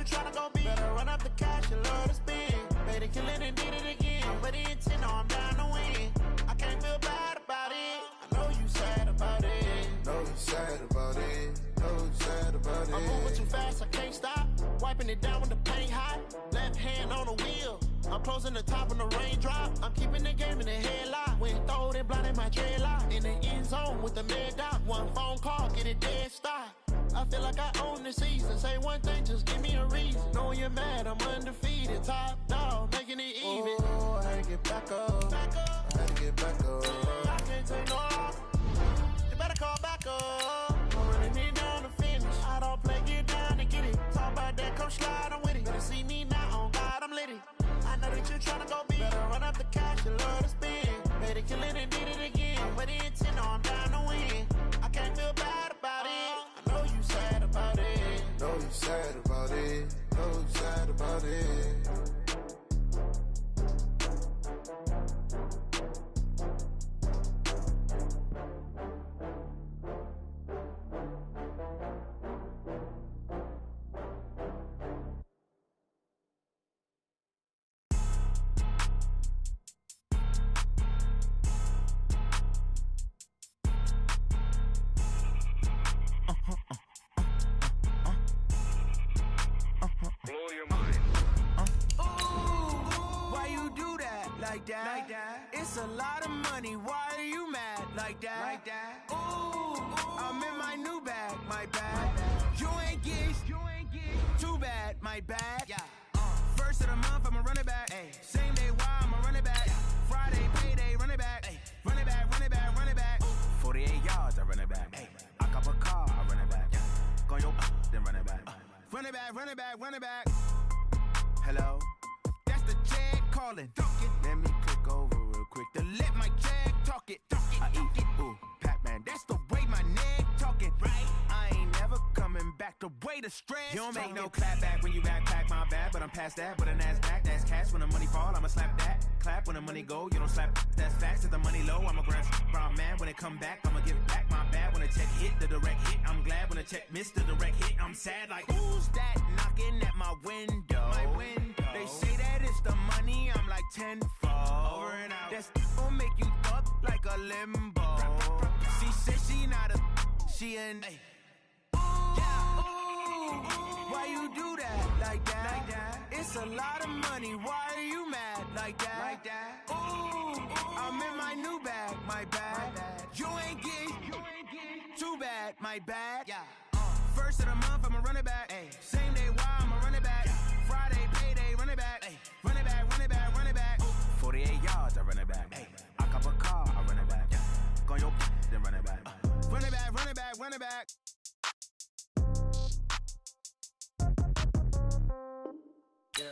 tryna go be. Better run up the cash, you love to spend. Better kill it and did it again. I'm ready intent, no, I'm down to win. I can't feel bad about it. I know you sad about it. Know you sad about it. Know you sad about it. I'm moving too fast, I can't stop. Wiping it down when the paint hot. Left hand on the wheel. I'm closing the top when the raindrop. I'm keeping the game in the headlock. When throwed and blinded my dreadlock. In the end zone with the mad dot. One phone call, get it dead stop. I feel like I own the season. Say one thing, just give me a reason. Knowing you're mad, I'm undefeated. Top dog, making it even. Oh, I had to get back up. Back up. I had to get back up. I can't take no off. You better call back up. I'm running it down to finish. I don't play, get down and get it. Talk about that, come slide, I'm with it. Better see me now, on God, I'm lit it. I know that you're tryna go be. Better run up the cash, you love to spend. Better kill it and did it again. I'm ready intent, no, I'm down to win. I can't feel bad about it. I know you sad about it. Know you sad about it. Know you sad about it. It's a lot of money, why are you mad like that? Ooh, I'm in my new bag, my bad. You ain't get too bad, my bad. First of the month, I'ma run it back. Same day, why I'ma run it back. Friday, payday, run it back. Run it back, run it back, run it back. 48 yards, I run it back. I cop a car, I run it back. Go yo, then run it back. Run it back, run it back, run it back. Hello? That's the jag calling. Let me click over real quick to let my jag talk it. I eat it, ooh, Pac-Man. That's the way my neck talking. Right? I ain't never coming back the way the stress. You don't make no clap back when you backpack, my bad, but I'm past that. But a NASDAQ, that's cash. When the money fall, I'ma slap that. Clap when the money go, you don't slap. That's facts. If the money low, I'm a grand brown man. When it come back, I'ma give back my bad. When the check hit, the direct hit. I'm glad when the check missed the direct hit. I'm sad like, who's that knocking at my window? My window. They say that it's the money, I'm like tenfold. Over and out. That's gon' make you up like a limbo. She said she not a, she an. Why you do that like that? It's a lot of money, why are you mad like that? Ooh, I'm in my new bag, my bad. You ain't get too bad, my bad. First of the month, I'ma run it back. Same day, why I'ma run it back. Friday, payday, run it back. Run it back, run it back, run it back. 48 yards, I run it back. I cop a car, I run it back. Go yo, then run it back. Run it back, run it back, run it back. Yeah.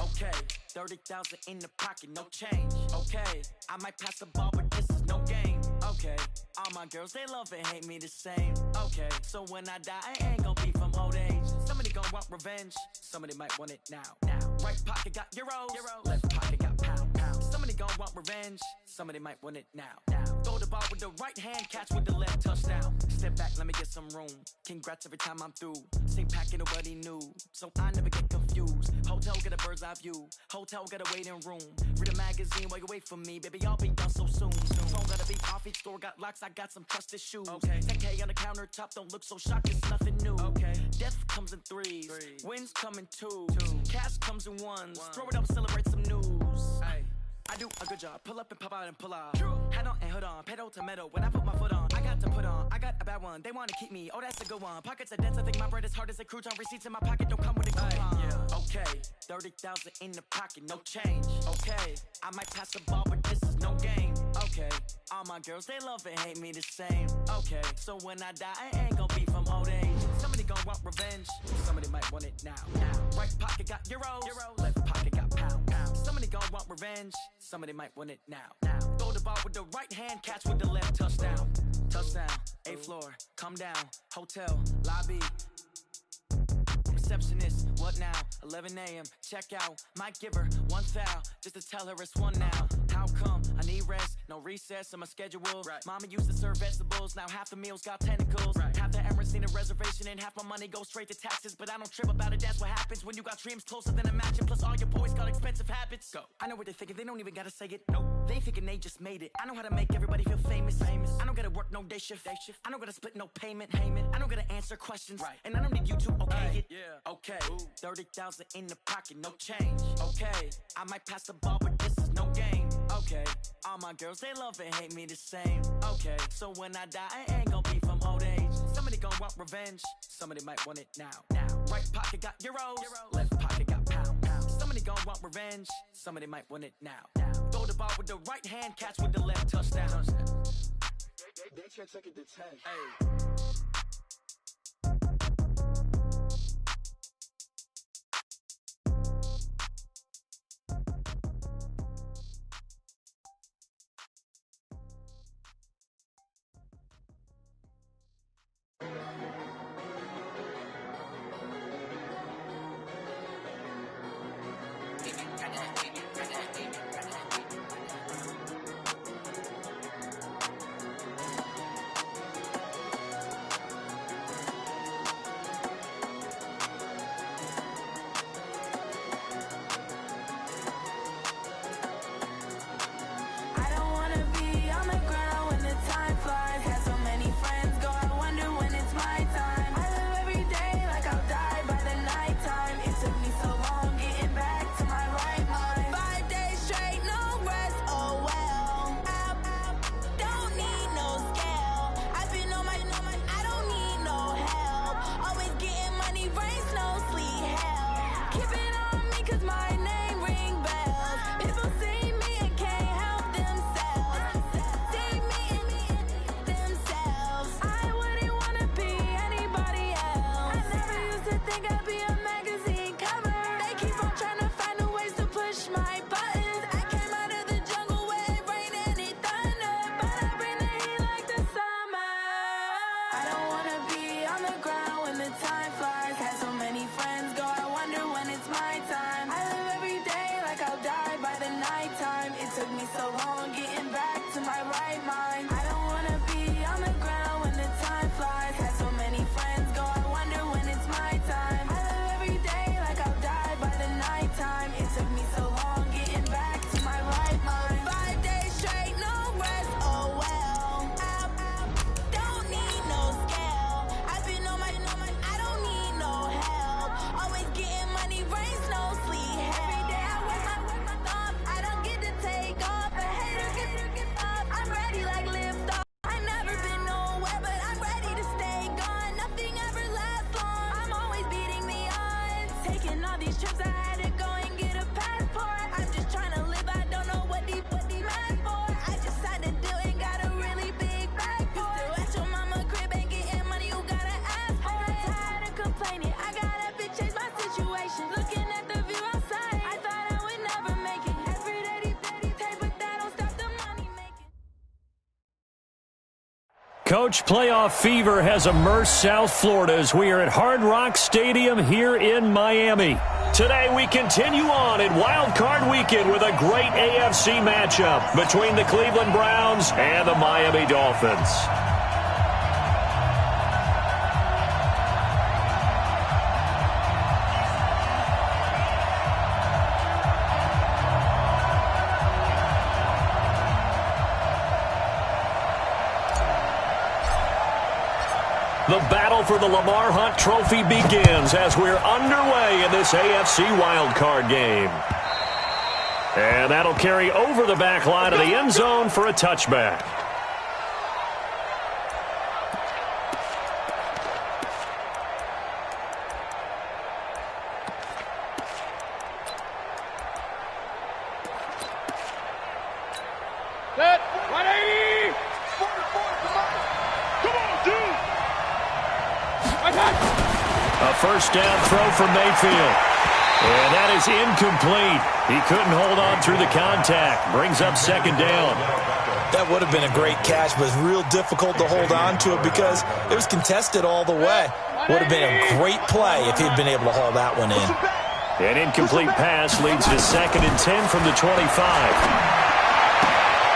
Okay, 30,000 in the pocket, no change. Okay, I might pass the ball, but this is no game. Okay, all my girls, they love and hate me the same. Okay, so when I die, I ain't gon' be from old age. Somebody gon' want revenge, somebody might want it now. Right pocket got euros, left pocket got pound. Somebody gon' want revenge, somebody might want it now. Throw the ball with the right hand, catch with the left, touchdown. Step back, let me get some room. Congrats every time I'm through. Same packet, nobody knew, so I never get confused. Hotel get a bird's eye view, hotel got a waiting room. Read a magazine while you wait for me, baby, I'll be done so soon. Phone gotta be off, each store got locks, I got some trusted shoes. 10K on the countertop, don't look so shocked, it's nothing new. Death comes in threes, wins come in twos. Cash comes in ones, throw it up, celebrate some news. I do a good job, pull up and pop out and pull off. Head on and hood on, pedal to metal. When I put my foot on, I got to put on. I got a bad one, they wanna keep me. Oh, that's a good one. Pockets are dense, I think my bread is hard as a crouton. Receipts in my pocket don't come with a coupon. Okay, 30,000 in the pocket, no change. Okay, I might pass the ball, but this is no game. Okay, all my girls, they love and hate me the same. Okay, so when I die, I ain't gon' be from old age. Somebody gon' want revenge, somebody might want it now. Right pocket got euros, left pocket got pound. Somebody gon' want revenge, somebody might want it now. Throw the ball with the right hand, catch with the left, touchdown. Touchdown, 8th floor, come down, hotel, lobby. Receptionist, what now? 11 a.m., check out. Might give her one foul, just to tell her it's one now. How How come I need rest? No recess in my schedule. Mama used to serve vegetables, now half the meals got tentacles. Half the Emirates need a reservation and half my money goes straight to taxes. But I don't trip about it, that's what happens when you got dreams closer than a mansion. Plus all your boys got expensive habits. Go. I know what they're thinking, they don't even gotta say it. Nope. They thinking they just made it. I know how to make everybody feel famous. I don't gotta work no day shift. I don't gotta split no payment. I don't gotta answer questions. And I don't need you to okay it. Okay. 30,000 in the pocket, no change. Okay. I might pass the ball, but this is no game. Okay. All my girls, they love and hate me the same. Okay. So when I die, I ain't gonna be from old age. Somebody gon' want revenge. Somebody might want it now. Right pocket got euros. Left pocket got pounds. Somebody gon' want revenge. Somebody might want it now. Throw the ball with the right hand, catch with the left, touchdown. They check it to 10. Hey. Coach, playoff fever has immersed South Florida as we are at Hard Rock Stadium here in Miami. Today we continue on in Wild Card Weekend with a great AFC matchup between the Cleveland Browns and the Miami Dolphins. The battle for the Lamar Hunt Trophy begins as we're underway in this AFC wildcard game. And that'll carry over the back line of the end zone for a touchback. Set, 180! Come on, dude! A first down throw from Mayfield. And that is incomplete. He couldn't hold on through the contact. Brings up second down. That would have been a great catch, but it's real difficult to hold on to it because it was contested all the way. Would have been a great play if he'd been able to haul that one in. An incomplete pass leads to 2nd and 10 from the 25.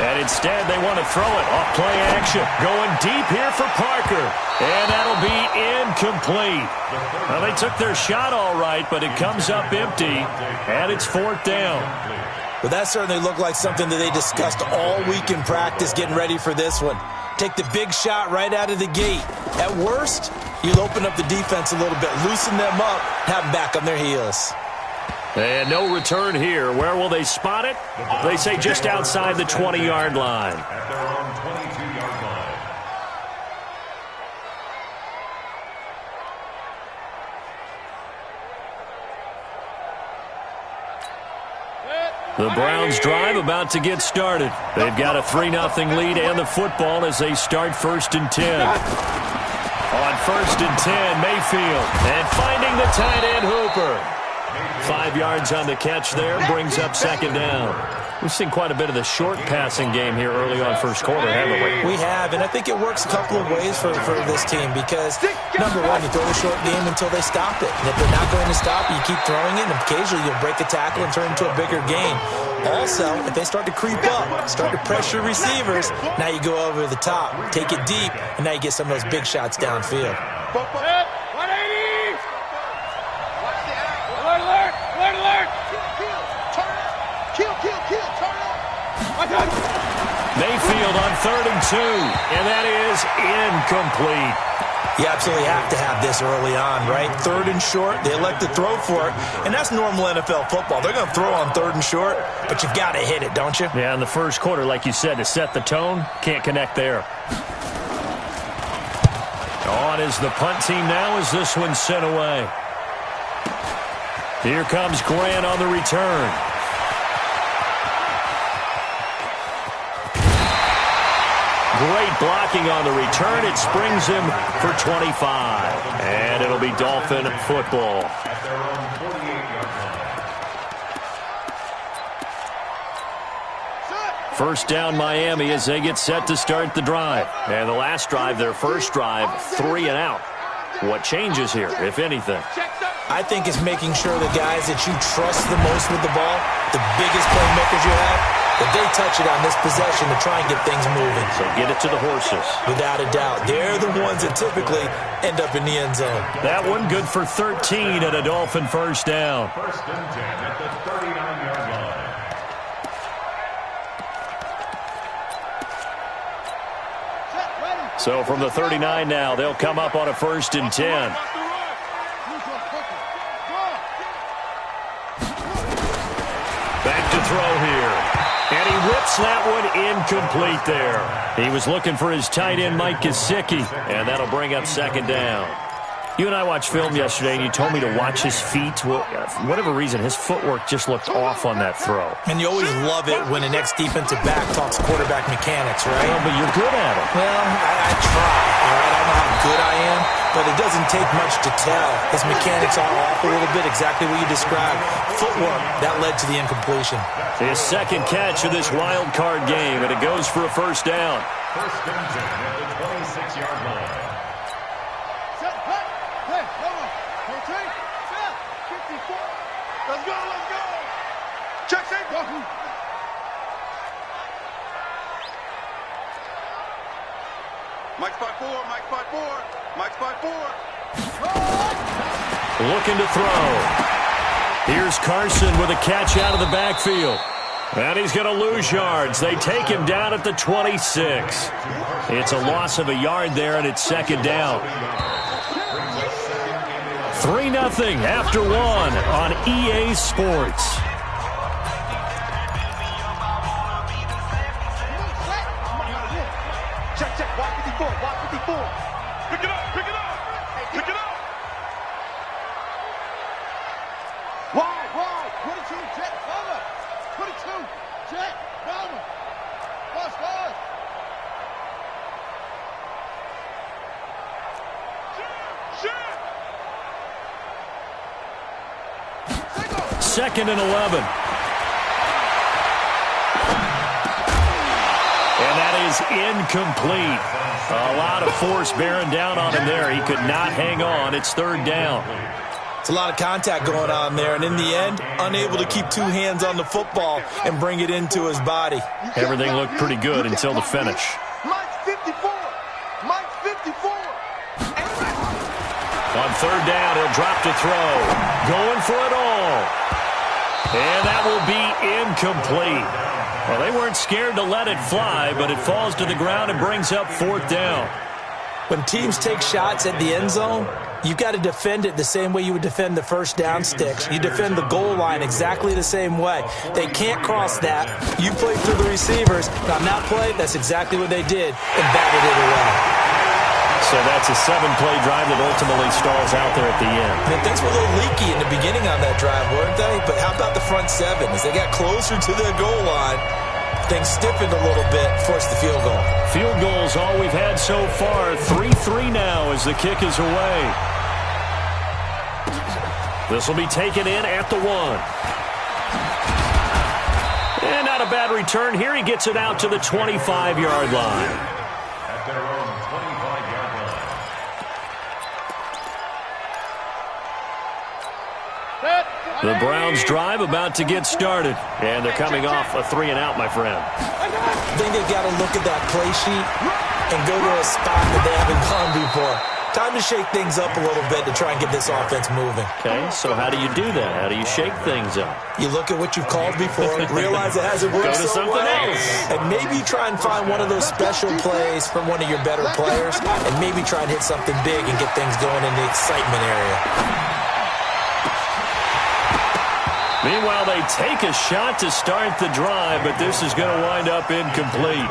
And instead, they want to throw it off play action. Going deep here for Parker. And that'll be incomplete. Well, they took their shot all right, but it comes up empty, and it's 4th down. Well, that certainly looked like something that they discussed all week in practice getting ready for this one. Take the big shot right out of the gate. At worst, you'll open up the defense a little bit, loosen them up, have them back on their heels. And no return here. Where will they spot it? They say just outside the 20-yard line. At their own 22-yard line. The Browns drive about to get started. They've got a 3-0 lead and the football as they start 1st and 10. On 1st and 10, Mayfield. And finding the tight end Hooper. 5 yards on the catch there, brings up 2nd down. We've seen quite a bit of the short passing game here early on first quarter, haven't we? We have, and I think it works a couple of ways for this team because, number one, you throw the short game until they stop it. And if they're not going to stop it, you keep throwing it, and occasionally you'll break a tackle and turn it into a bigger game. Also, if they start to creep up, start to pressure receivers, now you go over the top, take it deep, and now you get some of those big shots downfield. 180! Alert! Alert! Alert! Kill, turn up. Mayfield on 3rd and 2, and that is incomplete. You absolutely have to have this early on, right? 3rd and short, they elect to throw for it, and that's normal NFL football. They're going to throw on 3rd and short, but you've got to hit it, don't you? Yeah, in the first quarter, like you said, to set the tone, can't connect there. On is the punt team now as this one's sent away. Here comes Grant on the return. Great blocking on the return. It springs him for 25. And it'll be Dolphin football. At their own 48-yard line. First down Miami as they get set to start the drive. And the last drive, their first drive, 3 and out. What changes here, if anything? I think it's making sure the guys that you trust the most with the ball, the biggest playmakers you have, that they touch it on this possession to try and get things moving. So get it to the horses. Without a doubt. They're the ones that typically end up in the end zone. That one good for 13 and a Dolphin first down. 1st and 10 at the 39-yard line. So from the 39 now, they'll come up on a 1st and 10. Back to throw here. And he whips that one incomplete there. He was looking for his tight end, Mike Gesicki, and that'll bring up 2nd down. You and I watched film yesterday, and you told me to watch his feet. Well, for whatever reason, his footwork just looked off on that throw. And you always love it when an ex-defensive back talks quarterback mechanics, right? Well, but you're good at it. Well, I try, all right? I know how good I am, but it doesn't take much to tell. His mechanics are off a little bit, exactly what you described. Footwork, that led to the incompletion. His 2nd catch of this wild card game, and it goes for a first down. 1st and 10 at the 26-yard line. Let's go. Check it. Mike spot 4. Mike spot 4. Looking to throw. Here's Carson with a catch out of the backfield. And he's going to lose yards. They take him down at the 26. It's a loss of a yard there, and it's 2nd down. 3-0 after 1 on EA Sports. Check. Watch 54. Pick it up. Wide. 22, jet, cover. 22, jet, cover. Fast. Shit. 2nd and 11. And that is incomplete. A lot of force bearing down on him there. He could not hang on. It's 3rd down. It's a lot of contact going on there, and in the end, unable to keep two hands on the football and bring it into his body. Everything looked pretty good until the finish. Mike's 54. Mike's 54. On third down, he'll drop to throw. Going for it all. And that will be incomplete. Well, they weren't scared to let it fly, but it falls to the ground and brings up fourth down. When teams take shots at the end zone, you've got to defend it the same way you would defend the first down sticks. You defend the goal line exactly the same way. They can't cross that. You play through the receivers. On that play, that's exactly what they did and batted it away. So that's a 7-play drive that ultimately stalls out there at the end. And things were a little leaky in the beginning on that drive, weren't they? But how about the front seven? As they got closer to their goal line, things stiffened a little bit, forced the field goal. Field goals all we've had so far. 3-3 now as the kick is away. This will be taken in at the 1. And not a bad return here. He gets it out to the 25-yard line. At their own 25-yard line. The Browns drive about to get started. And they're coming off a 3-and-out, my friend. I think they've got to look at that play sheet and go to a spot that they haven't gone before. Time to shake things up a little bit to try and get this offense moving. Okay, so how do you do that? How do you shake things up? You look at what you've called before, realize it hasn't worked Go to so something well, else. and maybe try and find one of those special plays from one of your better players, and maybe try and hit something big and get things going in the excitement area. Meanwhile, they take a shot to start the drive, but this is going to wind up incomplete.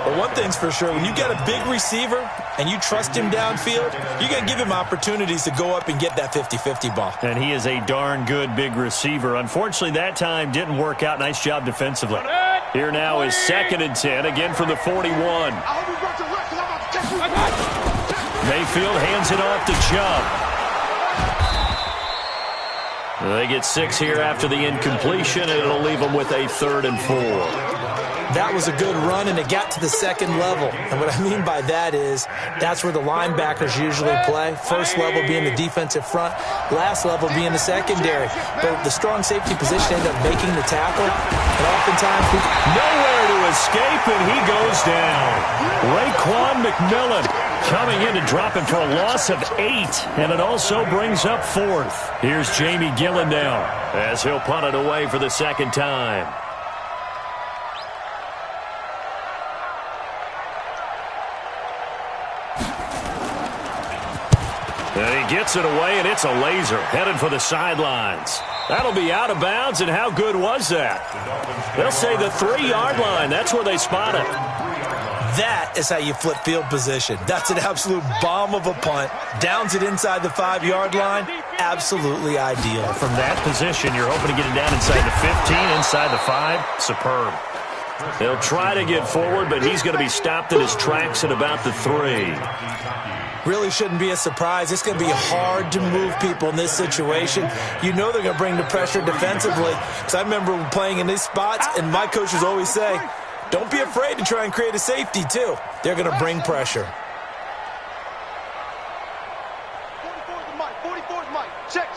Well, one thing's for sure, when you got a big receiver and you trust him downfield, you're going to give him opportunities to go up and get that 50-50 ball. And he is a darn good big receiver. Unfortunately, that time didn't work out. Nice job defensively. Here now is 2nd and 10, again from the 41. Mayfield hands it off to Chubb. They get 6 here after the incompletion, and it'll leave them with a 3rd and 4. That was a good run, and it got to the second level. And what I mean by that is that's where the linebackers usually play. First level being the defensive front, last level being the secondary. But the strong safety position ended up making the tackle. And oftentimes, nowhere to escape, and he goes down. Raekwon McMillan coming in to drop him for a loss of 8, and it also brings up 4th. Here's Jamie Gillen now as he'll punt it away for the second time. And he gets it away, and it's a laser headed for the sidelines. That'll be out of bounds, and how good was that? They'll say the 3-yard line. That's where they spot it. That is how you flip field position. That's an absolute bomb of a punt. Downs it inside the 5-yard line. Absolutely ideal. From that position, you're hoping to get it down inside the 15, inside the 5. Superb. They'll try to get forward, but he's going to be stopped in his tracks at about the 3. Really shouldn't be a surprise. It's going to be hard to move people in this situation. You know they're going to bring the pressure defensively. Because I remember playing in these spots, and my coaches always say, don't be afraid to try and create a safety, too. They're going to bring pressure. 44's Mike. 44's Mike. Check.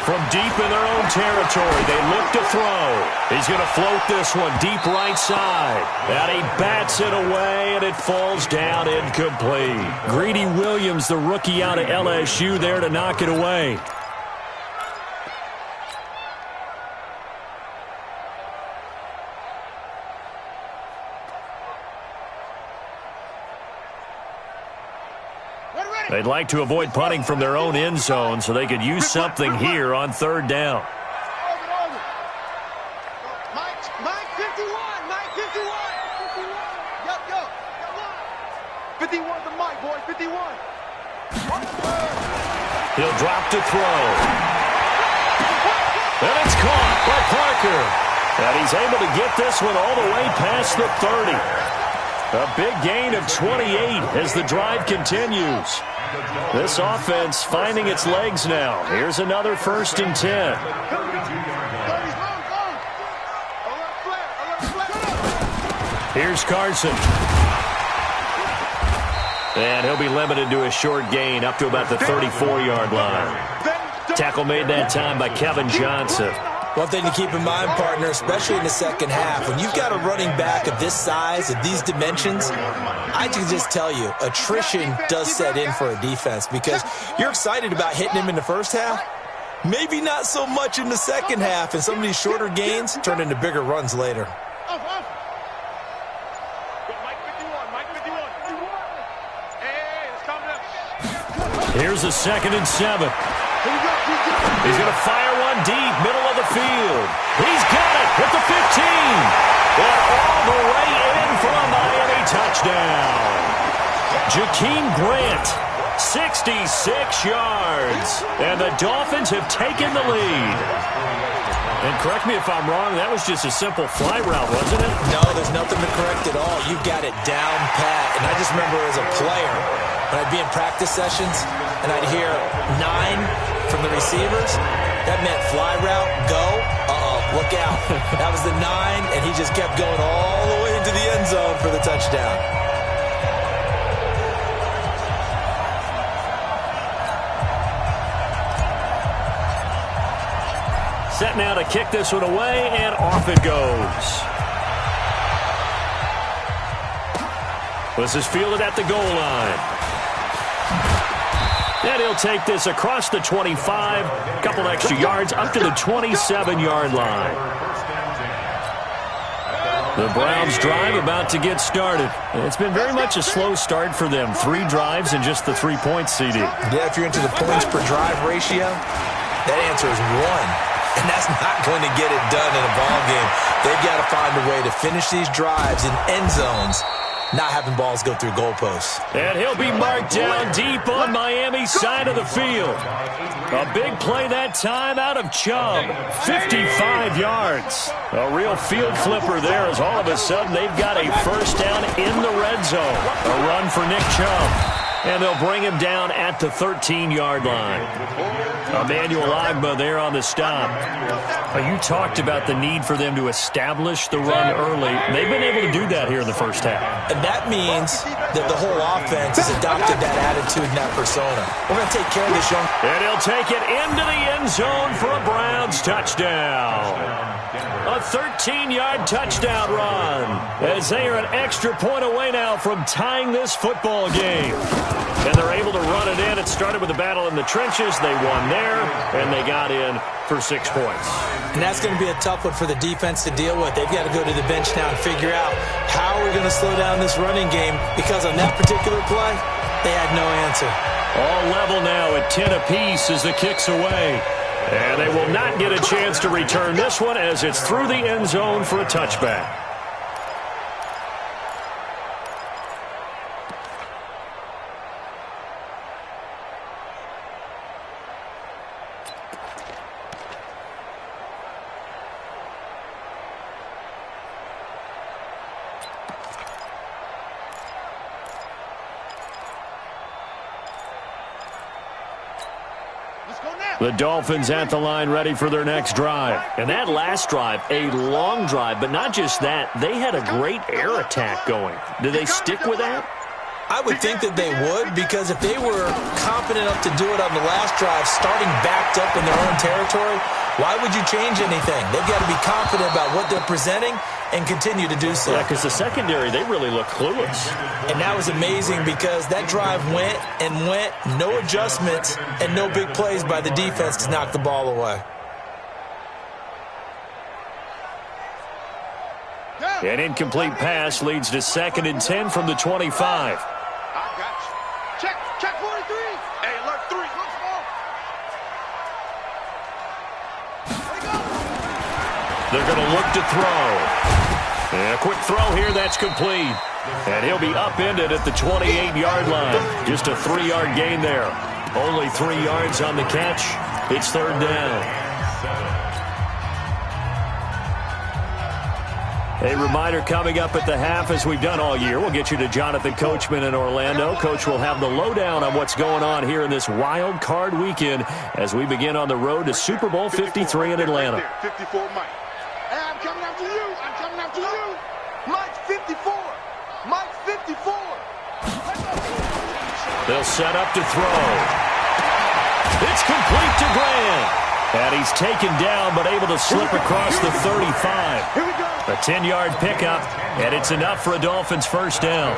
From deep in their own territory, they look to throw. He's going to float this one deep right side. And he bats it away, and it falls down incomplete. Greedy Williams, the rookie out of LSU, there to knock it away. They'd like to avoid punting from their own end zone so they could use something here on 3rd down. Mike 51. Mike 51. Yo. 51's the Mike, boys. 51. He'll drop to throw. And it's caught by Parker. And he's able to get this one all the way past the 30. A big gain of 28 as the drive continues. This offense finding its legs now. Here's another 1st and 10. Here's Carson. And he'll be limited to a short gain up to about the 34-yard line. Tackle made that time by Kevin Johnson. One thing to keep in mind, partner, especially in the second half, when you've got a running back of this size, of these dimensions, I can just tell you, attrition does set in for a defense because you're excited about hitting him in the first half. Maybe not so much in the second half, and some of these shorter gains turn into bigger runs later. Here's a 2nd and 7. He's going to fire one deep, middle of the field. He's got it at the 15. And all the way in for a Miami touchdown. Jakeem Grant, 66 yards. And the Dolphins have taken the lead. And correct me if I'm wrong, that was just a simple fly route, wasn't it? No, there's nothing to correct at all. You've got it down pat. And I just remember as a player, when I'd be in practice sessions and I'd hear 9 from the receivers, that meant fly route, go, look out. That was the 9, and he just kept going all the way into the end zone for the touchdown. Set now to kick this one away, and off it goes. This is fielded at the goal line. And he'll take this across the 25, a couple extra yards up to the 27-yard line. The Browns drive about to get started. It's been very much a slow start for them. 3 drives and just the 3-point CD. Yeah, if you're into the points per drive ratio, that answer is 1. And that's not going to get it done in a ball game. They've got to find a way to finish these drives in end zones, not having balls go through goalposts. And he'll be marked down deep on Miami's side of the field. A big play that time out of Chubb. 55 yards. A real field flipper there as all of a sudden they've got a first down in the red zone. A run for Nick Chubb. And they'll bring him down at the 13-yard line. Emmanuel Ogbah there on the stop. You talked about the need for them to establish the run early. They've been able to do that here in the first half. And that means that the whole offense has adopted that attitude and that persona. We're going to take care of this young... And he'll take it into the end zone for a Browns touchdown. A 13-yard touchdown run as they are an extra point away now from tying this football game. And they're able to run it in. It started with a battle in the trenches. They won there, and they got in for 6 points. And that's going to be a tough one for the defense to deal with. They've got to go to the bench now and figure out how we're going to slow down this running game because on that particular play, they had no answer. All level now at 10 apiece as the kick's away. And they will not get a chance to return this one as it's through the end zone for a touchback. The Dolphins at the line ready for their next drive. And that last drive, a long drive, but not just that. They had a great air attack going. Do they stick with that? I would think that they would because if they were confident enough to do it on the last drive, starting backed up in their own territory, why would you change anything? They've got to be confident about what they're presenting and continue to do so. Yeah, because the secondary, they really look clueless. And that was amazing because that drive went and went, no adjustments and no big plays by the defense to knock the ball away. An incomplete pass leads to 2nd and 10 from the 25. Check 43. Hey, alert 3. They're going to look to throw. And a quick throw here, that's complete. And he'll be upended at the 28-yard line. Just a 3-yard gain there. Only 3 yards on the catch. It's 3rd down. A reminder coming up at the half, as we've done all year. We'll get you to Jonathan Coachman in Orlando. Coach will have the lowdown on what's going on here in this wild card weekend as we begin on the road to Super Bowl 53 in Atlanta. 54 Mike. Hey, I'm coming after you. I'm coming after you. Mike 54. Mike 54. They'll set up to throw. It's complete to Grant. And he's taken down but able to slip across the 35. A 10-yard pickup, and it's enough for a Dolphins first down.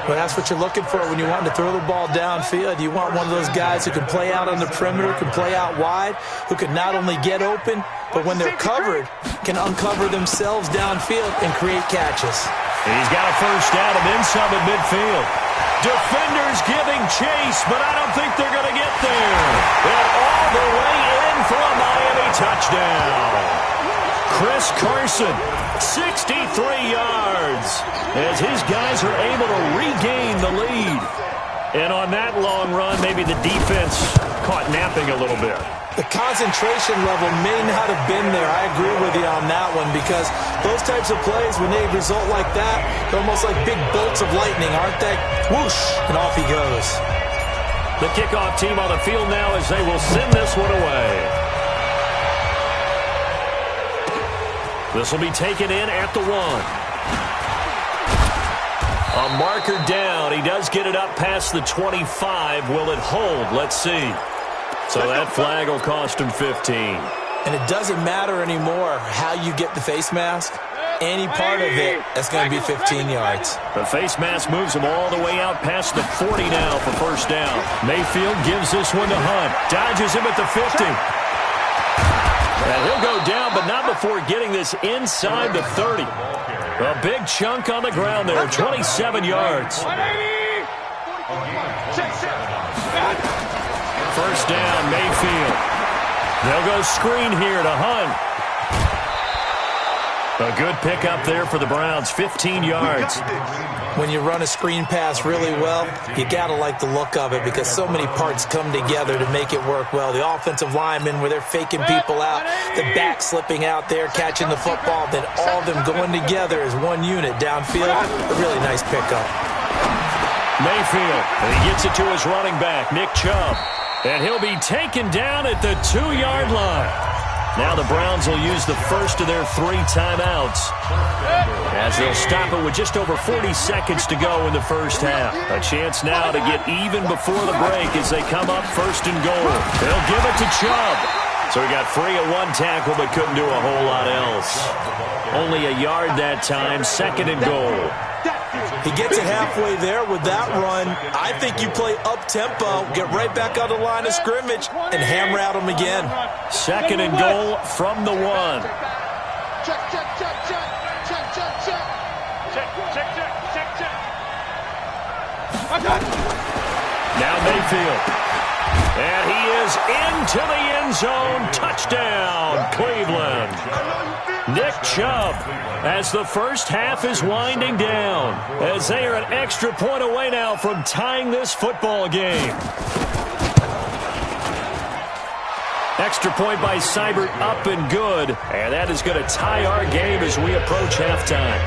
Well, that's what you're looking for when you want to throw the ball downfield. You want one of those guys who can play out on the perimeter, can play out wide, who can not only get open, but when they're covered, can uncover themselves downfield and create catches. He's got a first down and then some at midfield. Defenders giving chase, but I don't think they're going to get there. And all the way in for a Miami touchdown. Chris Carson, 63 yards, as his guys are able to regain the lead. And on that long run, maybe the defense caught napping a little bit. The concentration level may not have been there. I agree with you on that one because those types of plays, when they result like that, they're almost like big bolts of lightning, aren't they? Whoosh, and off he goes. The kickoff team on the field now as they will send this one away. This will be taken in at the 1. A marker down. He does get it up past the 25. Will it hold? Let's see. So that flag will cost him 15. And it doesn't matter anymore how you get the face mask. Any part of it, that's going to be 15 yards. The face mask moves him all the way out past the 40 now for first down. Mayfield gives this one to Hunt. Dodges him at the 50. And he'll go down, but not before getting this inside the 30. A big chunk on the ground there, 27 yards. First down, Mayfield. They'll go screen here to Hunt. A good pickup there for the Browns, 15 yards. When you run a screen pass really well, you got to like the look of it because so many parts come together to make it work well. The offensive linemen, where they're faking people out, the back slipping out there, catching the football, then all of them going together as one unit downfield. A really nice pickup. Mayfield, and he gets it to his running back, Nick Chubb. And he'll be taken down at the 2-yard line. Now the Browns will use the first of their 3 timeouts as they'll stop it with just over 40 seconds to go in the first half. A chance now to get even before the break as they come up first and goal. They'll give it to Chubb. So he got free of 1 tackle but couldn't do a whole lot else. Only a yard that time, second and goal. He gets it halfway there with that run. I think you play up-tempo, get right back on the line of scrimmage, and hammer at him again. Second and goal from the 1. Check, check, check, check. Check, check, check. Check, check, check, check, check. Now Mayfield. And he is into the end zone. Touchdown, Cleveland. Nick Chubb, as the first half is winding down, as they are an extra point away now from tying this football game. Extra point by Seibert up and good, and that is going to tie our game as we approach halftime.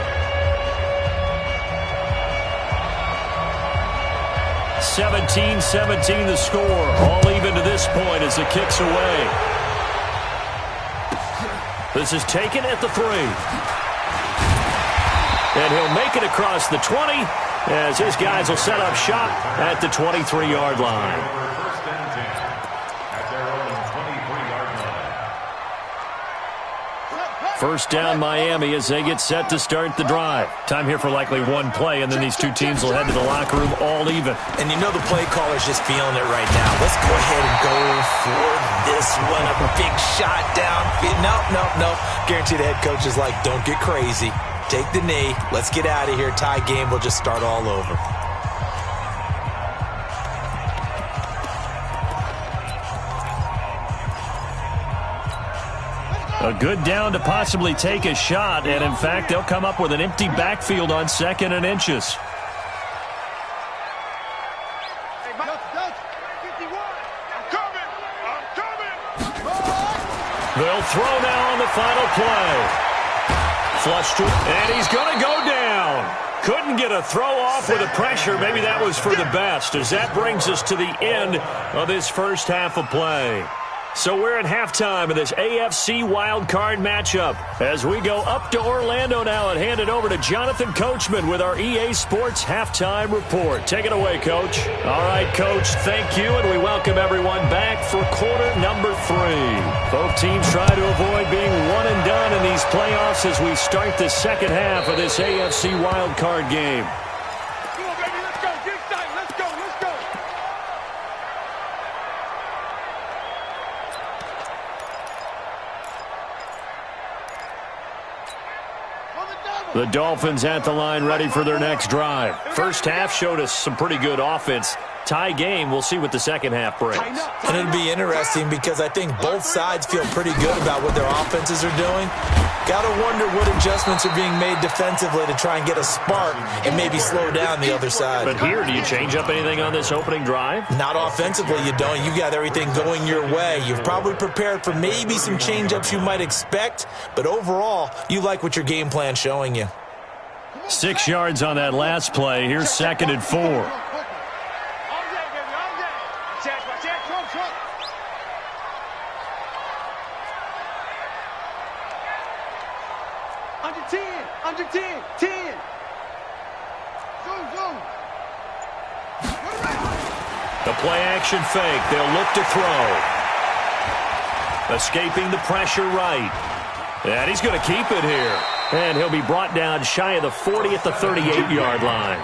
17-17 the score, all even to this point as the kick's away. This is taken at the 3. And he'll make it across the 20 as his guys will set up shop at the 23-yard line. First down Miami as they get set to start the drive. Time here for likely 1 play, and then these 2 teams will head to the locker room all even. And you know the play caller's just feeling it right now. Let's go ahead and go for this one. A big shot down. Nope. Guarantee the head coach is like, don't get crazy. Take the knee. Let's get out of here. Tie game. We'll just start all over. A good down to possibly take a shot, and in fact, they'll come up with an empty backfield on 2nd and inches. They'll throw now on the final play. Flush to, and he's going to go down. Couldn't get a throw off with the pressure. Maybe that was for the best, as that brings us to the end of this first half of play. So we're at halftime of this AFC wildcard matchup. As we go up to Orlando now and hand it over to Jonathan Coachman with our EA Sports Halftime Report. Take it away, Coach. All right, Coach, thank you, and we welcome everyone back for quarter number 3. Both teams try to avoid being one and done in these playoffs as we start the second half of this AFC wildcard game. Come on, baby, let's go. Get excited. Let's go. Let's go. The Dolphins at the line ready for their next drive. First half showed us some pretty good offense. Tie game, we'll see what the second half brings. And it'll be interesting because I think both sides feel pretty good about what their offenses are doing. Got to wonder what adjustments are being made defensively to try and get a spark and maybe slow down the other side. But here, do you change up anything on this opening drive? Not offensively, you don't. You got everything going your way. You've probably prepared for maybe some change-ups you might expect, but overall, you like what your game plan's showing you. 6 yards on that last play. Here's 2nd and 4. Under 10. 10. Zoom. The play-action fake. They'll look to throw. Escaping the pressure right. And he's going to keep it here. And he'll be brought down shy of the 40 at the 38-yard line.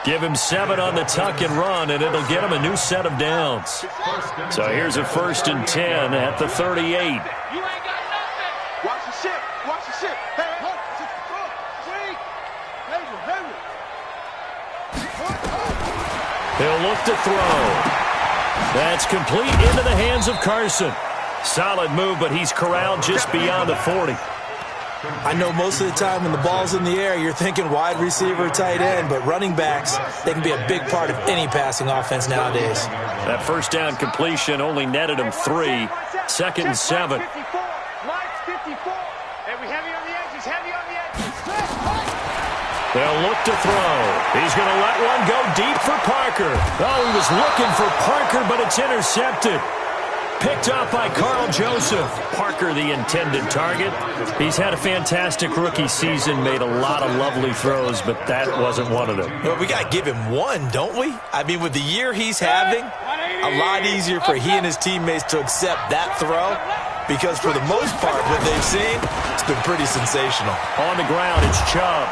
Give him 7 on the tuck and run, and it'll get him a new set of downs. So here's a 1st and 10 at the 38. You ain't got nothing. Watch the ship. Watch the ship. Hey, hold. Wait. He'll look to throw. That's complete into the hands of Carson. Solid move, but he's corralled just beyond the 40. I know most of the time when the ball's in the air, you're thinking wide receiver, tight end, but running backs, they can be a big part of any passing offense nowadays. That first down completion only netted him 3. 2nd and 7. They'll look to throw. He's going to let one go deep for Parker. Oh, he was looking for Parker, but it's intercepted. Picked off by Carl Joseph. Parker, the intended target. He's had a fantastic rookie season, made a lot of lovely throws, but that wasn't one of them. Well, we got to give him one, don't we? I mean, with the year he's having, a lot easier for he and his teammates to accept that throw, because for the most part, what they've seen, it's been pretty sensational. On the ground, it's Chubb.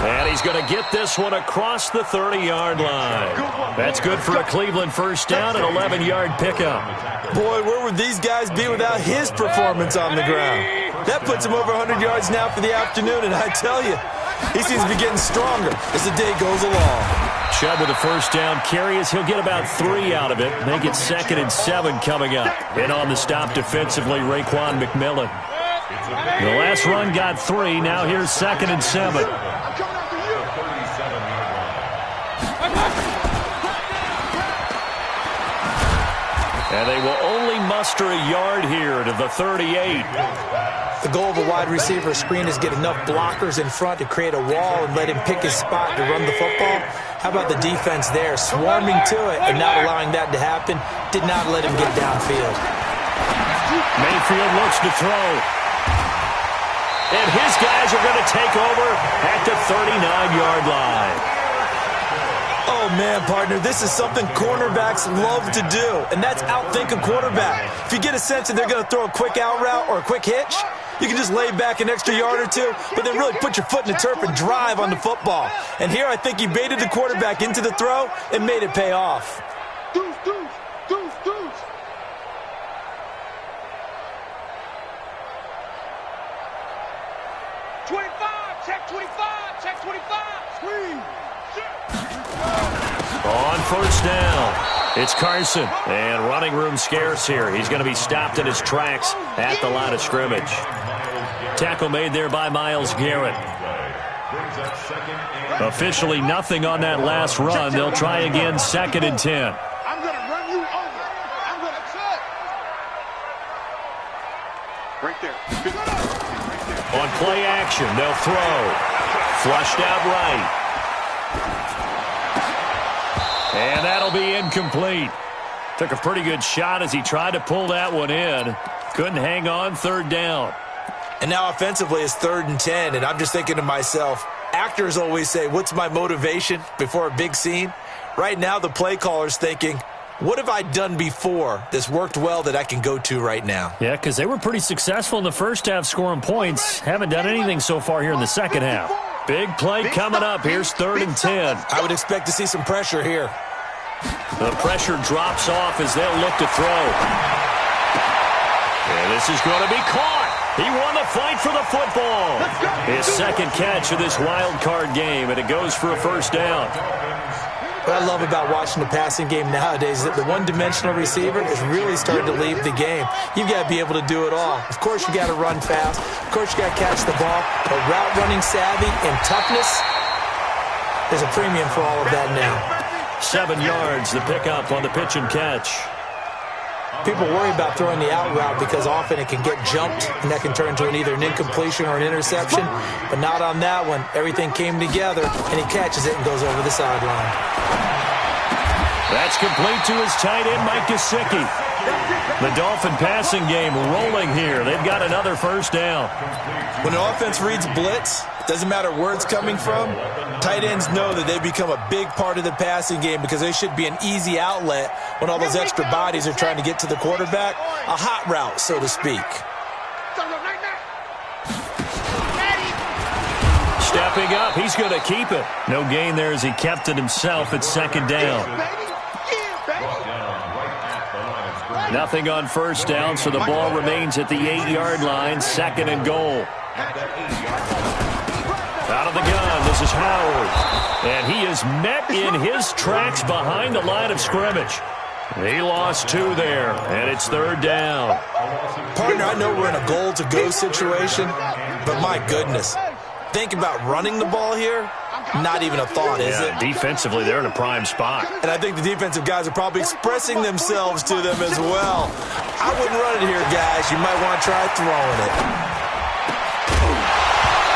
And he's going to get this one across the 30-yard line. That's good for a Cleveland first down and 11-yard pickup. Boy, where would these guys be without his performance on the ground? That puts him over 100 yards now for the afternoon, and I tell you, he seems to be getting stronger as the day goes along. Chubb with a first down carry as he'll get about 3 out of it. Make it 2nd and 7 coming up. And on the stop defensively, Raekwon McMillan. The last run got 3. Now here's 2nd and 7. And they will only muster a yard here to the 38. The goal of a wide receiver screen is get enough blockers in front to create a wall and let him pick his spot to run the football. How about the defense there, swarming to it and not allowing that to happen? Did not let him get downfield. Mayfield looks to throw. And his guys are going to take over at the 39-yard line. Oh, man, partner, this is something cornerbacks love to do, and that's outthink a quarterback. If you get a sense that they're going to throw a quick out route or a quick hitch, you can just lay back an extra yard or two, but then really put your foot in the turf and drive on the football. And here I think he baited the quarterback into the throw and made it pay off. Deuce. 25, check 25. Squeeze. On first down, it's Carson. And running room scarce here. He's going to be stopped in his tracks at the line of scrimmage. Tackle made there by Myles Garrett. Officially nothing on that last run. They'll try again, 2nd and 10. I'm going to run you over. I'm going to cut. Right there. On play action, they'll throw. Flushed out right. And that'll be incomplete. Took a pretty good shot as he tried to pull that one in. Couldn't hang on, third down. And now offensively it's 3rd and 10, and I'm just thinking to myself, actors always say, what's my motivation before a big scene? Right now the play caller's thinking, what have I done before that's worked well that I can go to right now? Yeah, because they were pretty successful in the first half scoring points. Haven't done anything so far here in the second half. Big play coming up. Here's 3rd and 10. I would expect to see some pressure here. The pressure drops off as they'll look to throw. And this is going to be caught. He won the fight for the football. His second catch of this wild card game, and it goes for a first down. What I love about watching the passing game nowadays is that the one-dimensional receiver is really starting to leave the game. You've got to be able to do it all. Of course, you got to run fast. Of course, you got to catch the ball. But route running savvy and toughness, there's a premium for all of that now. 7 yards, the pickup on the pitch and catch. People worry about throwing the out route because often it can get jumped, and that can turn into either an incompletion or an interception. But not on that one. Everything came together, and he catches it and goes over the sideline. That's complete to his tight end, Mike Gesicki. The Dolphin passing game rolling here. They've got another first down. When an offense reads blitz, it doesn't matter where it's coming from, tight ends know that they become a big part of the passing game because they should be an easy outlet when all those extra bodies are trying to get to the quarterback. A hot route, so to speak. Stepping up, he's going to keep it. No gain there as he kept it himself at 2nd down. Nothing on first down, so the ball remains at the 8-yard line, 2nd and goal. Out of the gun, this is Howard. And he is met in his tracks behind the line of scrimmage. He lost 2 there, and it's 3rd down. Partner, I know we're in a goal-to-go situation, but my goodness. Think about running the ball here. Not even a thought, is it? Defensively, they're in a prime spot. And I think the defensive guys are probably expressing themselves to them as well. I wouldn't run it here, guys. You might want to try throwing it.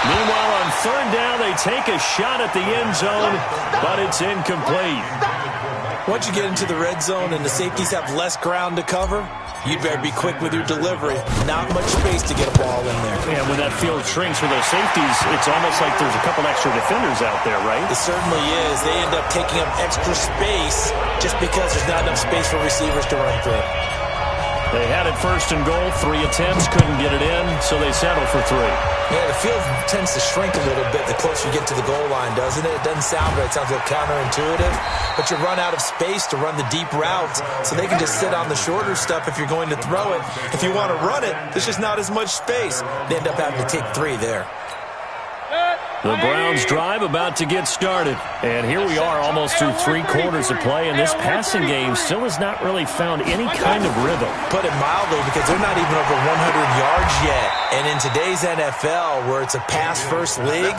Meanwhile, on 3rd down, they take a shot at the end zone, but it's incomplete. Once you get into the red zone and the safeties have less ground to cover, you better be quick with your delivery. Not much space to get a ball in there. And when that field shrinks for those safeties, it's almost like there's a couple extra defenders out there, right? It certainly is. They end up taking up extra space just because there's not enough space for receivers to run through. They had it 1st and goal, 3 attempts, couldn't get it in, so they settled for 3. Yeah, the field tends to shrink a little bit the closer you get to the goal line, doesn't it? It doesn't sound right. It sounds a little counterintuitive. But you run out of space to run the deep routes, so they can just sit on the shorter stuff if you're going to throw it. If you want to run it, there's just not as much space. They end up having to take 3 there. The Browns drive about to get started. And here we are almost through 3 quarters of play, and this passing game still has not really found any kind of rhythm. Put it mildly, because they're not even over 100 yards yet. And in today's NFL, where it's a pass-first league,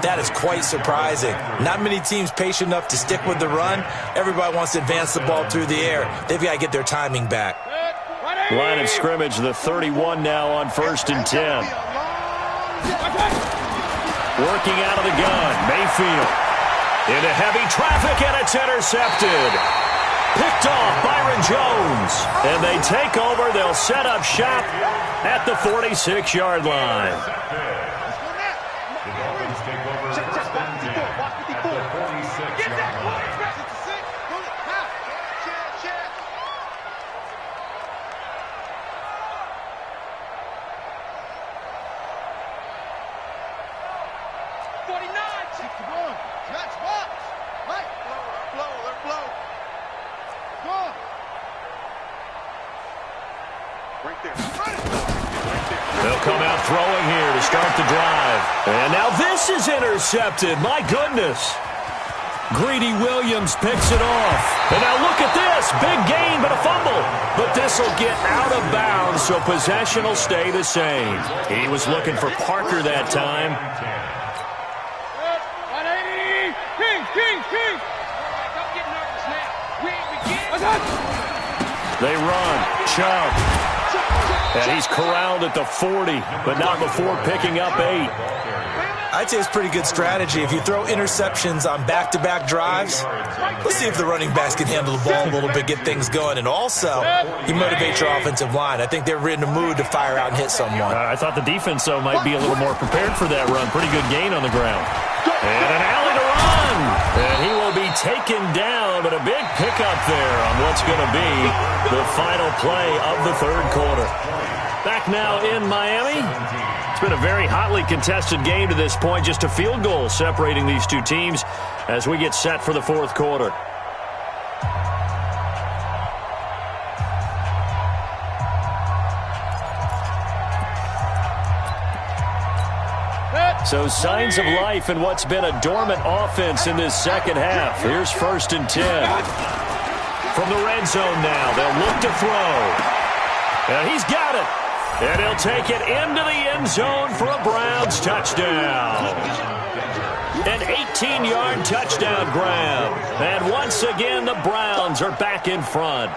that is quite surprising. Not many teams patient enough to stick with the run. Everybody wants to advance the ball through the air. They've got to get their timing back. Line of scrimmage, the 31 now on 1st and 10. Working out of the gun, Mayfield. Into heavy traffic, and it's intercepted. Picked off Byron Jones. And they take over. They'll set up shop at the 46-yard line. The Dolphins take over 1st and 10 at the 46-yard line. They'll come out throwing here to start the drive. And now this is intercepted. My goodness. Greedy Williams picks it off. And now look at this. Big gain, but a fumble. But this will get out of bounds, so possession will stay the same. He was looking for Parker that time. They run. Chubb. And he's corralled at the 40, but not before picking up 8. I'd say it's pretty good strategy. If you throw interceptions on back-to-back drives, let's see if the running backs can handle the ball a little bit, get things going. And also, you motivate your offensive line. I think they're in the mood to fire out and hit someone. I thought the defense, though, might be a little more prepared for that run. Pretty good gain on the ground. And an alley to run. And he will be taken down, but a big pickup there on what's going to be the final play of the third quarter. Back now in Miami. It's been a very hotly contested game to this point. Just a field goal separating these two teams as we get set for the fourth quarter. So signs of life in what's been a dormant offense in this second half. Here's 1st and 10. From the red zone now, they'll look to throw. And he's got it. And he'll take it into the end zone for a Browns touchdown. An 18-yard touchdown grab. And once again, the Browns are back in front.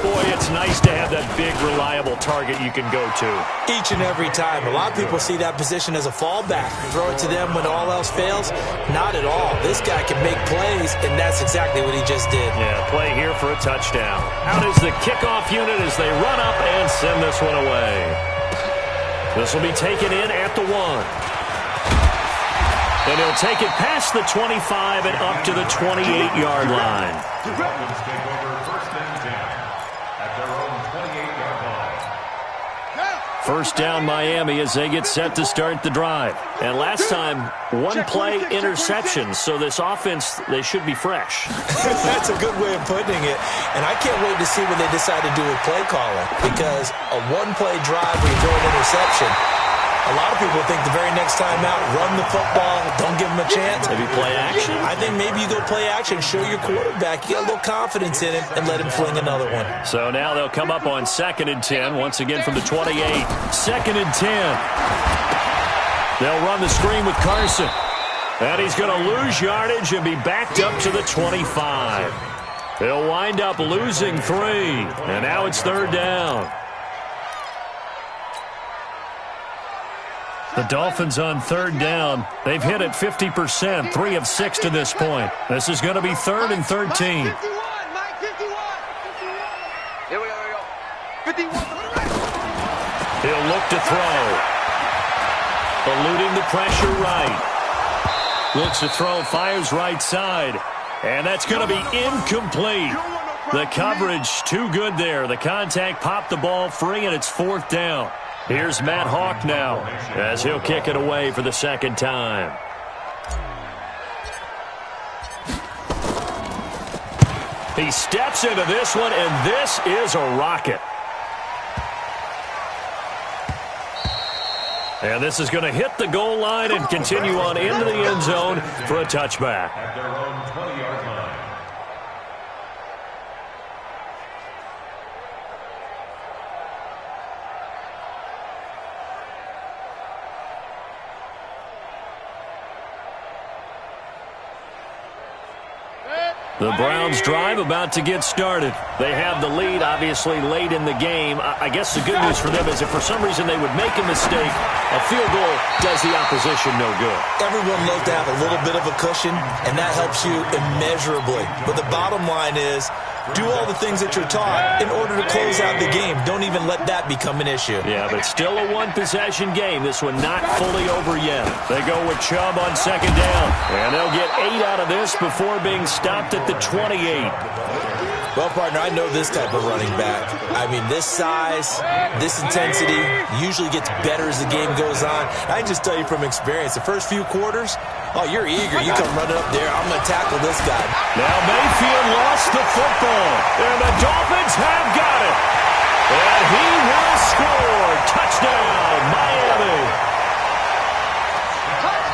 Boy, it's nice to have that big, reliable target you can go to. Each and every time. A lot of people see that position as a fallback. Throw it to them when all else fails. Not at all. This guy can make plays, and that's exactly what he just did. Yeah, play here for a touchdown. Out is the kickoff unit as they run up and send this one away. This will be taken in at the 1. And he'll take it past the 25 and up to the 28-yard line. First down Miami as they get set to start the drive. And last time, one-play interception. So this offense, they should be fresh. That's a good way of putting it. And I can't wait to see what they decide to do with play calling. Because a one-play drive where you throw an interception, a lot of people think the very next time out, run the football, don't give them a chance. Maybe play action? I think maybe you go play action, show your quarterback, you got a little confidence in him, and let him fling another one. So now they'll come up on 2nd and 10, once again from the 28. 2nd and 10. They'll run the screen with Carson. And he's going to lose yardage and be backed up to the 25. He'll wind up losing 3. And now it's 3rd down. The Dolphins on 3rd down. They've hit it 50%, 3 of 6 to this point. This is going to be 3rd and 13. Here we go. 51. He'll look to throw. Eluding the pressure right. Looks to throw, fires right side. And that's going to be incomplete. The coverage too good there. The contact popped the ball free, and it's 4th down. Here's Matt Hawk now as he'll kick it away for the 2nd time. He steps into this one, and this is a rocket. And this is going to hit the goal line and continue on into the end zone for a touchback. At their own 20-yard line. The Browns drive about to get started. They have the lead, obviously, late in the game. I guess the good news for them is if for some reason they would make a mistake, a field goal does the opposition no good. Everyone loves to have a little bit of a cushion, and that helps you immeasurably. But the bottom line is, do all the things that you're taught in order to close out the game. Don't even let that become an issue. Yeah, but still a one-possession game. This one not fully over yet. They go with Chubb on 2nd down. And they'll get 8 out of this before being stopped at the 28. Well, partner, I know this type of running back. I mean, this size, this intensity usually gets better as the game goes on. I can just tell you from experience, the first few quarters, oh, you're eager. You come running up there. I'm going to tackle this guy. Now Mayfield lost the football, and the Dolphins have got it. And he will score. Touchdown, Miami.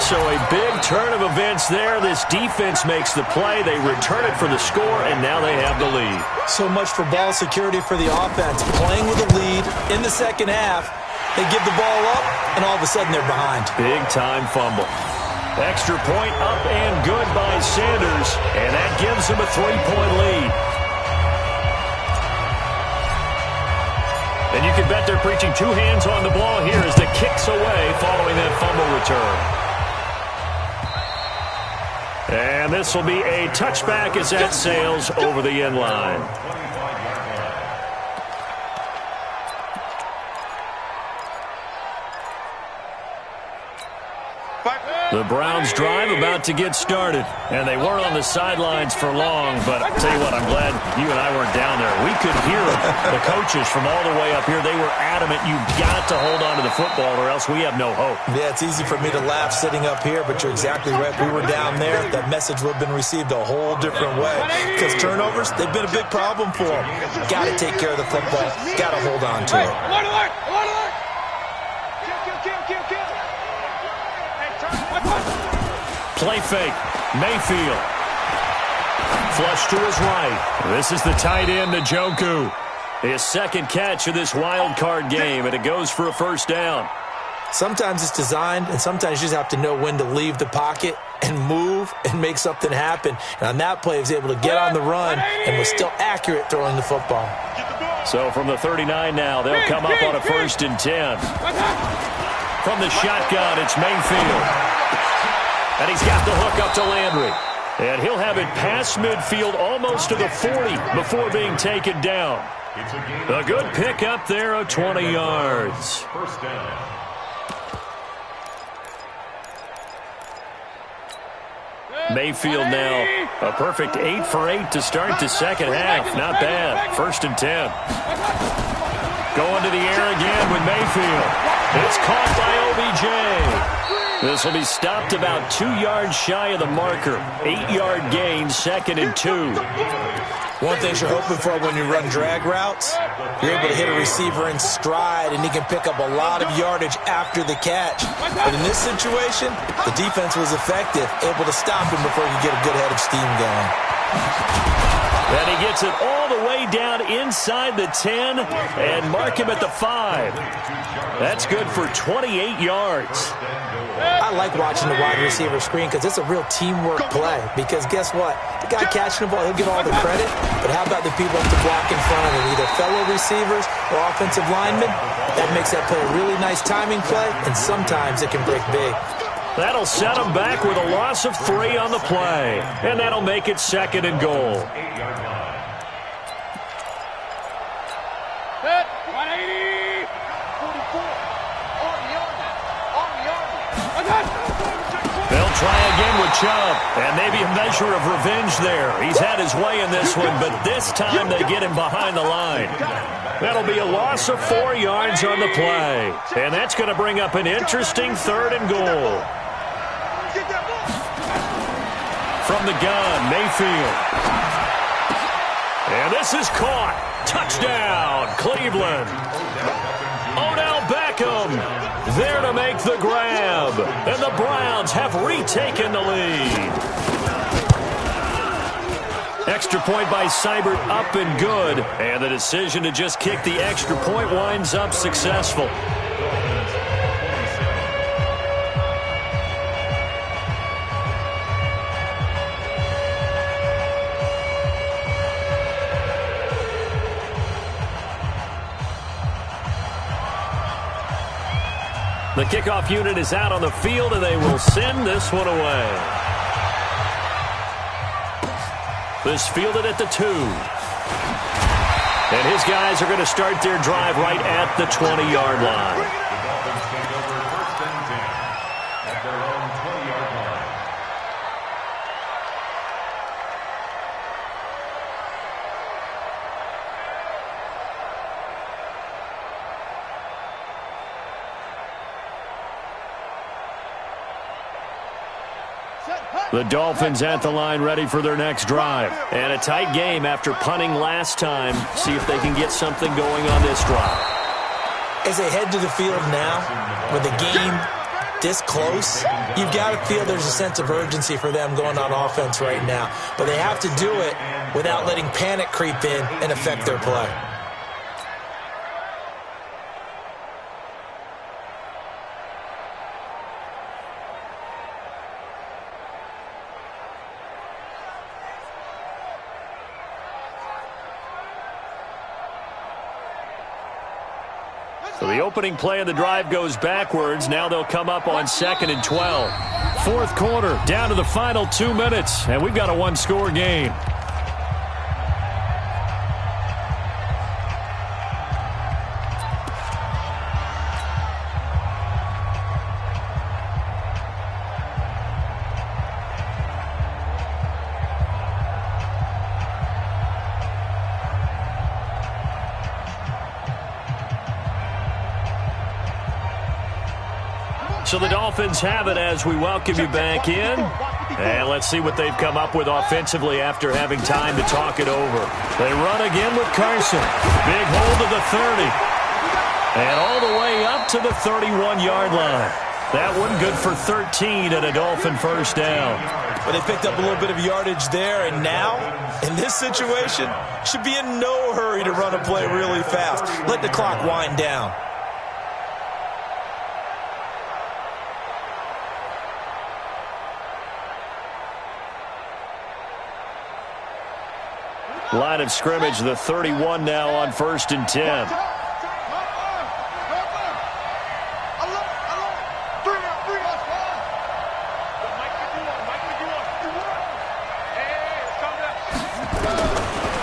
So a big turn of events there. This defense makes the play. They return it for the score, and now they have the lead. So much for ball security for the offense. Playing with a lead in the second half. They give the ball up, and all of a sudden they're behind. Big-time fumble. Extra point up and good by Sanders, and that gives them a 3-point lead. And you can bet they're preaching two hands on the ball here as the kick's away following that fumble return. And this will be a touchback as that sails over the end line. The Browns drive about to get started, and they weren't on the sidelines for long, but I'll tell you what, I'm glad you and I weren't down there. We could hear the coaches from all the way up here. They were adamant, you've got to hold on to the football or else we have no hope. Yeah, it's easy for me to laugh sitting up here, but you're exactly right. We were down there. That message would have been received a whole different way because turnovers, they've been a big problem for them. Got to take care of the football. Got to hold on to it. Play fake. Mayfield. Flush to his right. This is the tight end, Njoku. His second catch of this wild card game, and it goes for a first down. Sometimes it's designed, and sometimes you just have to know when to leave the pocket and move and make something happen. And on that play, he was able to get on the run and was still accurate throwing the football. So from the 39 now, they'll come up on a 1st and 10. From the shotgun, it's Mayfield. And he's got the hook up to Landry. And he'll have it past midfield almost to the 40 before being taken down. A good pick up there of 20 yards. First down. Mayfield now a perfect 8 for 8 to start the second half. Not bad. 1st and 10. Going to the air again with Mayfield. It's caught by OBJ. This will be stopped about 2 yards shy of the marker. 8-yard gain, 2nd and 2. One thing you're hoping for when you run drag routes, you're able to hit a receiver in stride, and he can pick up a lot of yardage after the catch. But in this situation, the defense was effective, able to stop him before he could get a good head of steam going. And he gets it all the way down inside the 10 and mark him at the 5. That's good for 28 yards. I like watching the wide receiver screen because it's a real teamwork play. Because guess what? The guy catching the ball, he'll get all the credit. But how about the people up to block in front of him, either fellow receivers or offensive linemen? That makes that play a really nice timing play, and sometimes it can break big. That'll set him back with a loss of 3 on the play. And that'll make it 2nd and goal. Set, 180. 44. They'll try again with Chubb. And maybe a measure of revenge there. He's had his way in this one, but this time they get him behind the line. That'll be a loss of 4 yards on the play. And that's going to bring up an interesting 3rd and goal. From the gun, Mayfield. And this is caught. Touchdown, Cleveland. Odell Beckham there to make the grab. And the Browns have retaken the lead. Extra point by Seibert up and good. And the decision to just kick the extra point winds up successful. The kickoff unit is out on the field, and they will send this one away. This fielded at the 2. And his guys are going to start their drive right at the 20-yard line. The Dolphins take over 1st and 10 at their own 20-yard line. The Dolphins at the line ready for their next drive. And a tight game after punting last time. See if they can get something going on this drive. As they head to the field now, with the game this close, you've got to feel there's a sense of urgency for them going on offense right now. But they have to do it without letting panic creep in and affect their play. So the opening play of the drive goes backwards. Now they'll come up on 2nd and 12. Fourth quarter, down to the final 2 minutes, and we've got a one-score game. So the Dolphins have it as we welcome you back in. And let's see what they've come up with offensively after having time to talk it over. They run again with Carson. Big hold to the 30. And all the way up to the 31-yard line. That one good for 13 and a Dolphin first down. But they picked up a little bit of yardage there, and now, in this situation, should be in no hurry to run a play really fast. Let the clock wind down. Line of scrimmage, the 31 now on 1st and 10.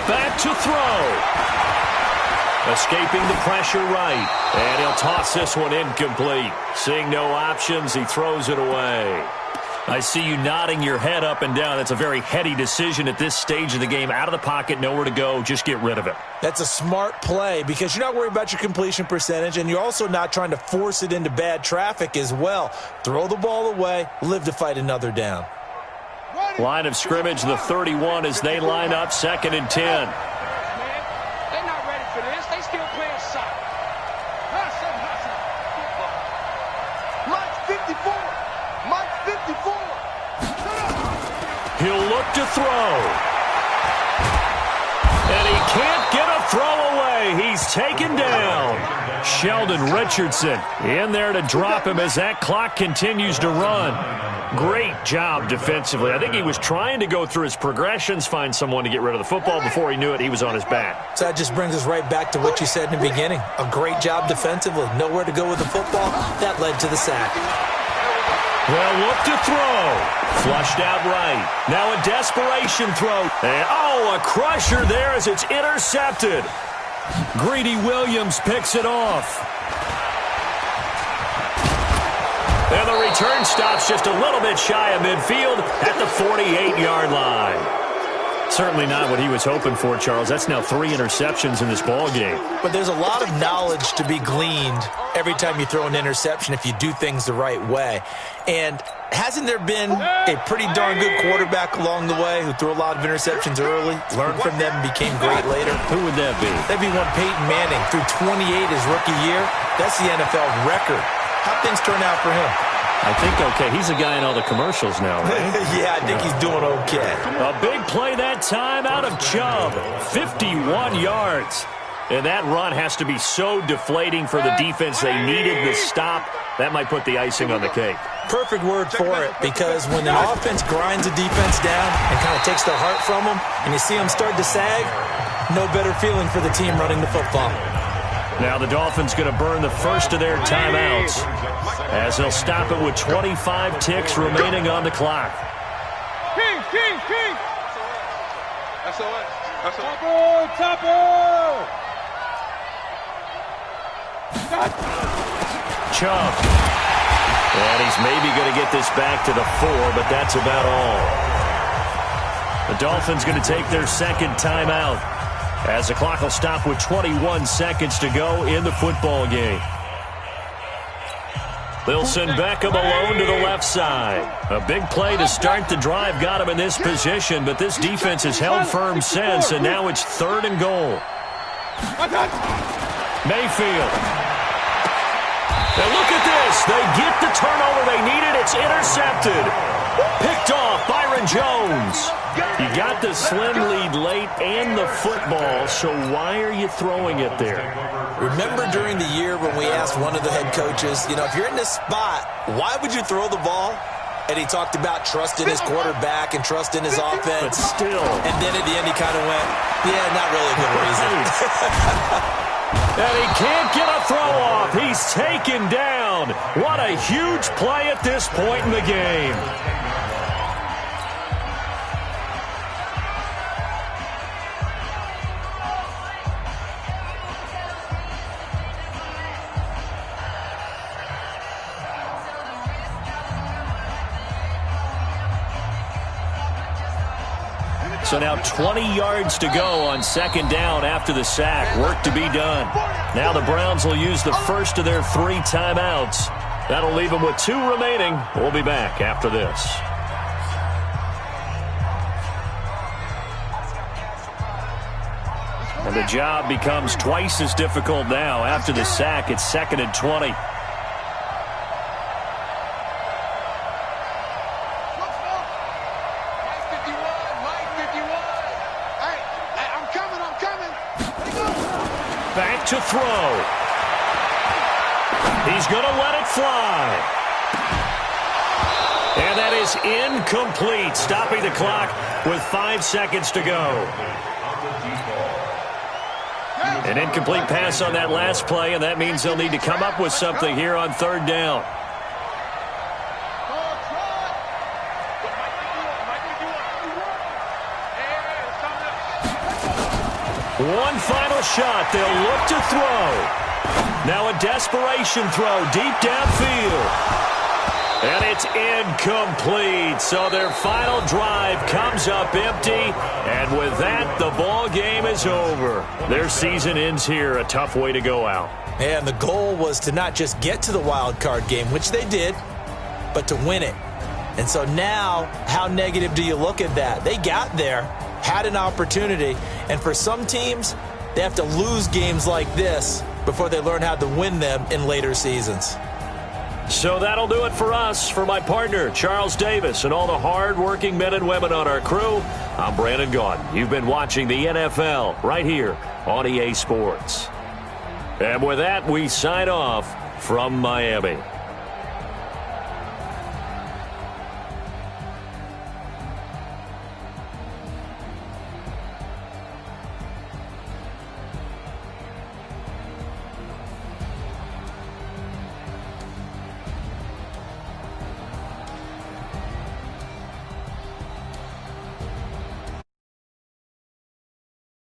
Back to throw. Escaping the pressure right. And he'll toss this one incomplete. Seeing no options, he throws it away. I see you nodding your head up and down. That's a very heady decision at this stage of the game. Out of the pocket, nowhere to go. Just get rid of it. That's a smart play because you're not worried about your completion percentage, and you're also not trying to force it into bad traffic as well. Throw the ball away, live to fight another down. Line of scrimmage, the 31 as they line up 2nd and 10. They're not ready for this. They still playing soccer. Mike's 54. Mike's 54. He'll look to throw. And he can't get a throw away. He's taken down. Sheldon Richardson in there to drop him as that clock continues to run. Great job defensively. I think he was trying to go through his progressions, find someone to get rid of the football. Before he knew it, he was on his back. So that just brings us right back to what you said in the beginning. A great job defensively. Nowhere to go with the football. That led to the sack. Well, look to throw. Flushed out right. Now a desperation throw. And, a crusher there as it's intercepted. Greedy Williams picks it off. And the return stops just a little bit shy of midfield at the 48-yard line. Certainly not what he was hoping for, Charles. That's now 3 interceptions in this ball game. But there's a lot of knowledge to be gleaned every time you throw an interception if you do things the right way. And hasn't there been a pretty darn good quarterback along the way who threw a lot of interceptions early, learned from them, became great later? Who would that be? That'd be one Peyton Manning. Threw 28 his rookie year. That's the NFL record. How'd things turn out for him? I think okay. He's a guy in all the commercials now, right? Yeah, I think he's doing okay. A big play that time out of Chubb. 51 yards. And that run has to be so deflating for the defense. They needed the stop. That might put the icing on the cake. Perfect word for it, because when an offense grinds a defense down and kind of takes the heart from them, and you see them start to sag, no better feeling for the team running the football. Now the Dolphins going to burn the first of their timeouts as they'll stop it with 25 ticks remaining on the clock. King. That's all right. That's all right. Topper. Chubb. And he's maybe going to get this back to the 4, but that's about all. The Dolphins going to take their second timeout as the clock will stop with 21 seconds to go in the football game. They'll send Beckham alone to the left side. A big play to start the drive got him in this position, but this defense has held firm since, and now it's 3rd and goal. Mayfield. Now look at this. They get the turnover they needed. It's intercepted. Picked off Byron Jones. You got the slim lead late and the football, so why are you throwing it there? Remember during the year when we asked one of the head coaches, if you're in this spot, why would you throw the ball? And he talked about trusting his quarterback and trusting his offense. But still. And then at the end he kind of went, yeah, not really a good reason. And he can't get a throw off. He's taken down. What a huge play at this point in the game. So now 20 yards to go on second down after the sack. Work to be done. Now the Browns will use the first of their 3 timeouts. That'll leave them with 2 remaining. We'll be back after this. And the job becomes twice as difficult now. After the sack, it's 2nd and 20. Back to throw. He's going to let it fly. And that is incomplete, stopping the clock with 5 seconds to go. An incomplete pass on that last play, and that means they'll need to come up with something here on 3rd down. One final shot. They'll look to throw. Now a desperation throw deep downfield. And it's incomplete. So their final drive comes up empty. And with that, the ball game is over. Their season ends here. A tough way to go out. And the goal was to not just get to the wild card game, which they did, but to win it. And so now, how negative do you look at that? They got there, had an opportunity, and for some teams, they have to lose games like this before they learn how to win them in later seasons. So that'll do it for us. For my partner, Charles Davis, and all the hard-working men and women on our crew, I'm Brandon Gaudin. You've been watching the NFL right here on EA Sports. And with that, we sign off from Miami.